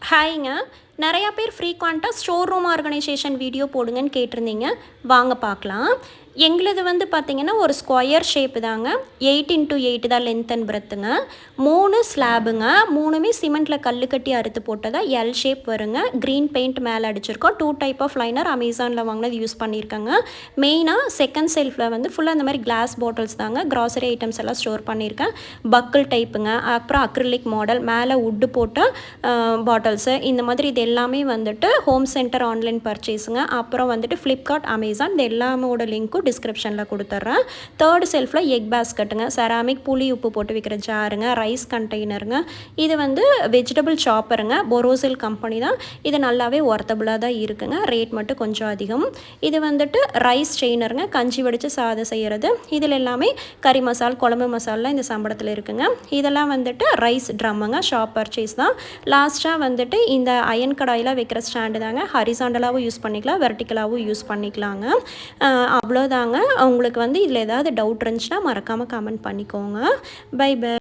ஹாய்ங்க. நிறையா பேர் ஃப்ரீக்வெண்ட்டாக ஸ்டோர் ரூம் ஆர்கனைசேஷன் வீடியோ போடுங்கன்னு கேட்டிருந்தீங்க. வாங்க பார்க்கலாம். எங்களுது வந்து பார்த்திங்கன்னா ஒரு ஸ்கொயர் ஷேப்பு தாங்க. 8x8 தான் லென்த் அண்ட் பிரெத்துங்க. 3 ஸ்லாபுங்க. 3மே சிமெண்ட்டில் கல் கட்டி அறுத்து போட்டதாக எல் ஷேப் வருங்க. க்ரீன் பெயிண்ட் மேலே அடிச்சிருக்கோம். 2 டைப் ஆஃப் லைனர் அமேசானில் வாங்கினது யூஸ் பண்ணியிருக்கேங்க. மெயினாக செகண்ட் செல்ஃபில் வந்து ஃபுல்லாக இந்த மாதிரி கிளாஸ் பாட்டில்ஸ் தாங்க. க்ராசரி ஐட்டம்ஸ் எல்லாம் ஸ்டோர் பண்ணியிருக்கேன். பக்கிள் டைப்புங்க. அப்புறம் அக்ரிலிக் மாடல் மேலே உட்டு போட்ட பாட்டில்ஸு இந்த மாதிரி இது எல்லாமே வந்துட்டு ஹோம் சென்டர் ஆன்லைன் பர்ச்சேஸுங்க. அப்புறம் வந்துட்டு ஃப்ளிப்கார்ட், அமேசான் இது எல்லாமோட லிங்க்கும் டிஸ்கிரிப்ஷனில் கொடுத்துட்றேன். தேர்ட் செல்ஃபில் எக் பேஸ்கட்டுங்க. செராமிக் புளி உப்பு போட்டு வைக்கிற ஜாருங்க. ரைஸ் கண்டெய்னருங்க. இது வந்து வெஜிடபிள் சாப்பருங்க. பொரோசில் கம்பெனி தான். இது நல்லாவே ஒர்த்தபுளாக தான் இருக்குங்க. ரேட் மட்டும் கொஞ்சம் அதிகம். இது வந்துட்டு ரைஸ் செயினருங்க. கஞ்சி வடித்து சாதம் செய்கிறது. இதில் எல்லாமே கறி மசால், குழம்பு மசாலெலாம் இந்த சம்பளத்தில் இருக்குங்க. இதெல்லாம் வந்துட்டு ரைஸ் ட்ரம்முங்க. ஷாப் பர்ச்சேஸ் தான். லாஸ்ட்டாக வந்துட்டு இந்த அயன் கடாயில் வைக்கிற ஸ்டாண்டு தாங்க. ஹரிசாண்டலாகவும் யூஸ் பண்ணிக்கலாம், வெர்டிக்கலாகவும் யூஸ் பண்ணிக்கலாங்க. அவ்வளோதாங்க. உங்களுக்கு வந்து இதில் ஏதாவது டவுட் இருந்துச்சுன்னா மறக்காமல் கமெண்ட் பண்ணிக்கோங்க. Bye by.